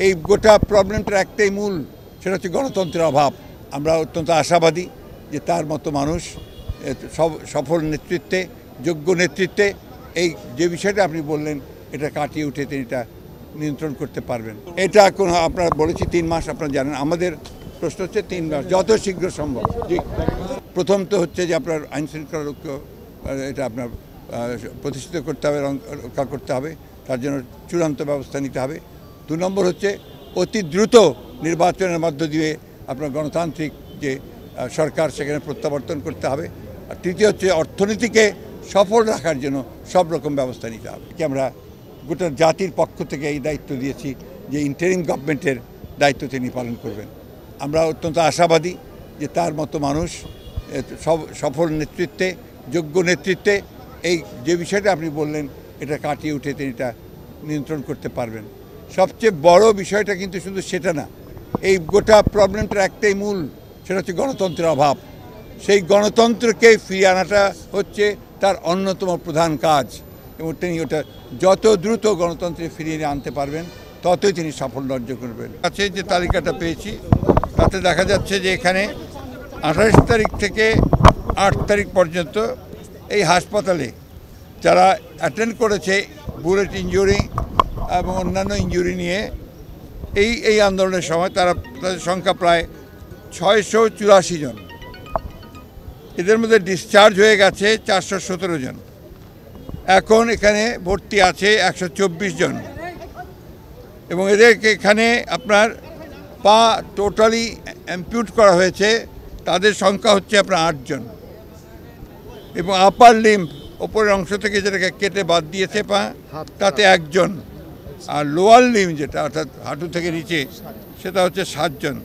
এই গোটা প্রবলেমটার একটাই মূল, সেটা হচ্ছে গণতন্ত্রের অভাব। আমরা অত্যন্ত আশাবাদী যে তার মতো মানুষ সফল নেতৃত্বে, যোগ্য নেতৃত্বে এই যে বিষয়টা আপনি বললেন এটা কাটিয়ে উঠে তিনি এটা নিয়ন্ত্রণ করতে পারবেন। এটা কোনো আপনারা বলেছি 3 মাস, আপনারা জানেন। আমাদের প্রশ্ন হচ্ছে 3 মাস, যত শীঘ্র সম্ভব। জি, প্রথম তো হচ্ছে যে আপনার আইন শৃঙ্খলা এটা আপনার প্রতিষ্ঠিত করতে হবে, রক্ষা করতে হবে, তার জন্য চূড়ান্ত ব্যবস্থা নিতে হবে। 2 নম্বর হচ্ছে অতি দ্রুত নির্বাচনের মধ্য দিয়ে আপনার গণতান্ত্রিক যে সরকার সেখানে প্রত্যাবর্তন করতে হবে। আর তৃতীয় হচ্ছে অর্থনীতিকে সফল রাখার জন্য সব রকম ব্যবস্থা নিতে হবে। কি আমরা গোটা জাতির পক্ষ থেকে এই দায়িত্ব দিয়েছি যে ইন্টারিম গভর্নমেন্টের দায়িত্ব তিনি পালন করবেন। আমরা অত্যন্ত আশাবাদী যে তার মতো মানুষ সফল নেতৃত্বে, যোগ্য নেতৃত্বে এই যে বিষয়টা আপনি বললেন এটা কাটিয়ে উঠে তিনি এটা নিয়ন্ত্রণ করতে পারবেন। সবচেয়ে বড় বিষয়টা কিন্তু শুধু সেটা না, এই গোটা প্রবলেমটার একটাই মূল, সেটা হচ্ছে গণতন্ত্রের অভাব। সেই গণতন্ত্রকে ফিরিয়ে আনাটা হচ্ছে তার অন্যতম প্রধান কাজ, এবং তিনি ওটা যত দ্রুত গণতন্ত্রে ফিরিয়ে আনতে পারবেন ততই তিনি সাফল্য অর্জন করবেন। আছে যে তালিকাটা পেয়েছি তাতে দেখা যাচ্ছে যে এখানে 28 তারিখ থেকে 8 তারিখ পর্যন্ত এই হাসপাতালে যারা অ্যাটেন্ড করেছে বুলেট ইনজুরি এবং অন্যান্য ইনজুরি নিয়ে এই আন্দোলনের সময় তাদের সংখ্যা প্রায় 684 জন। এদের মধ্যে ডিসচার্জ হয়ে গেছে 417 জন। এখন এখানে ভর্তি আছে 124 জন, এবং এদেরকে এখানে আপনার পা টোটালি অ্যাম্পিউট করা হয়েছে, তাদের সংখ্যা হচ্ছে আপনার 8 জন, এবং আপার লিম্ব ওপরের অংশ থেকে যেটাকে কেটে বাদ দিয়েছে পা, তাতে 1 জন, আর লোয়ার লিম্ব যেটা অর্থাৎ হাঁটু থেকে নিচে সেটা হচ্ছে 7 জন।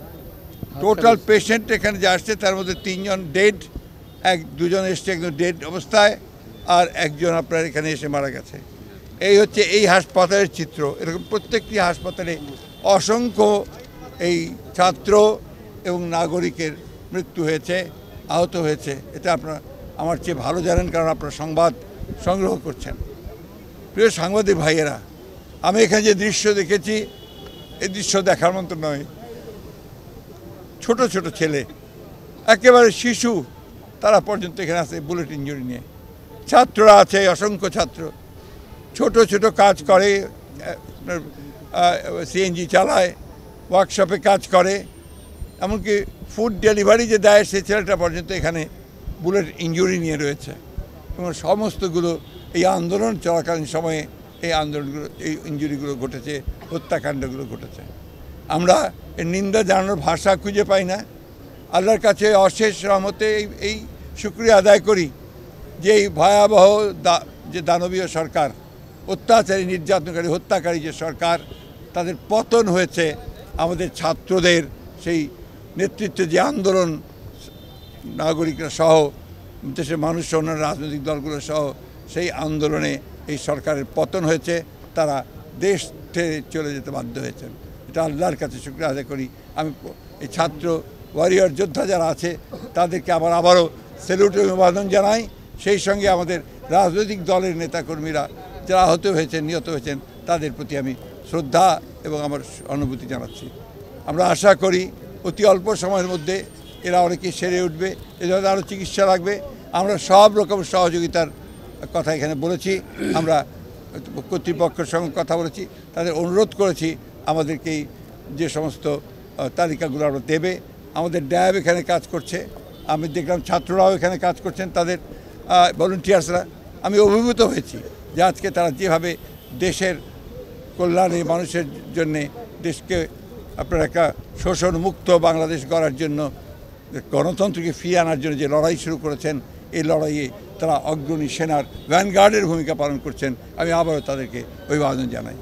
টোটাল পেশেন্ট এখানে যে আসছে তার মধ্যে 3 জন ডেড, 2 জন এসছে একদম ডেড অবস্থায়, আর 1 জন আপনার এখানে এসে মারা গেছে। এই হচ্ছে এই হাসপাতালের চিত্র। এরকম প্রত্যেকটি হাসপাতালে অসংখ্য এই ছাত্র এবং নাগরিকের মৃত্যু হয়েছে, আহত হয়েছে। এটা আপনারা আমার চেয়ে ভালো জানেন, কারণ আপনারা সংবাদ সংগ্রহ করছেন। প্রিয় সাংবাদিক ভাইয়েরা, আমি এখানে যে দৃশ্য দেখেছি এই দৃশ্য দেখার মতো নয়। ছোট ছোট ছেলে, একেবারে শিশু, তারা পর্যন্ত এখানে আছে বুলেট ইনজুরি নিয়ে। ছাত্ররা আছে, অসংখ্য ছাত্র ছোট ছোট কাজ করে, সিএনজি চালায়, ওয়ার্কশপে কাজ করে, এমনকি ফুড ডেলিভারি যে দেয় সেই ছেলেটা পর্যন্ত এখানে বুলেট ইনজুরি নিয়ে রয়েছে। এবং সমস্তগুলো এই আন্দোলন চলাকালীন সময়ে এই আন্দোলনগুলো, এই ইনজুরিগুলো ঘটেছে, হত্যাকাণ্ডগুলো ঘটেছে। আমরা এর নিন্দা জানানোর ভাষা খুঁজে পাই না। আল্লাহর কাছে অশেষ রহমতে এই শুকরিয়া আদায় করি যে এই ভয়াবহ যে দানবীয় সরকার, অত্যাচারী, নির্যাতনকারী, হত্যাকারী যে সরকার, তাদের পতন হয়েছে। আমাদের ছাত্রদের সেই নেতৃত্বে যে আন্দোলন, নাগরিকরা সহ দেশের মানুষ, অন্যান্য রাজনৈতিক দলগুলো সহ সেই আন্দোলনে এই সরকারের পতন হয়েছে। তারা দেশ ছেড়ে চলে যেতে বাধ্য হয়েছেন। এটা আল্লাহর কাছে শুকরিয়া আদায় করি। আমি এই ছাত্র ওয়ারিয়র যোদ্ধা যারা আছে তাদেরকে আবারও স্যালুট এবং অভিবাদন জানাই। সেই সঙ্গে আমাদের রাজনৈতিক দলের নেতাকর্মীরা যারা আহত হয়েছেন, নিহত হয়েছেন, তাদের প্রতি আমি শ্রদ্ধা এবং আমার অনুভূতি জানাচ্ছি। আমরা আশা করি অতি অল্প সময়ের মধ্যে এরা অনেকেই সেরে উঠবে। এদের আরও চিকিৎসা লাগবে। আমরা সব রকম সহযোগিতার কথা এখানে বলেছি। আমরা কর্তৃপক্ষের সঙ্গে কথা বলেছি, তাদের অনুরোধ করেছি আমাদেরকে যে সমস্ত তালিকাগুলো আমরা দেবে। আমাদের ড্যাব এখানে কাজ করছে, আমি দেখলাম ছাত্ররাও এখানে কাজ করছেন, তাদের ভলেন্টিয়ার্সরা। আমি অভিভূত হয়েছি যে আজকে তারা যেভাবে দেশের কল্যাণে, মানুষের জন্যে, দেশকে আপনার একটা শোষণমুক্ত বাংলাদেশ গড়ার জন্য, গণতন্ত্রকে ফিরিয়ে আনার জন্য যে লড়াই শুরু করেছেন, এই লড়াইয়ে তারা অগ্রণী সেনার ভ্যানগার্ডের ভূমিকা পালন করছেন। আমি আবারও তাদেরকে অভিবাদন জানাই।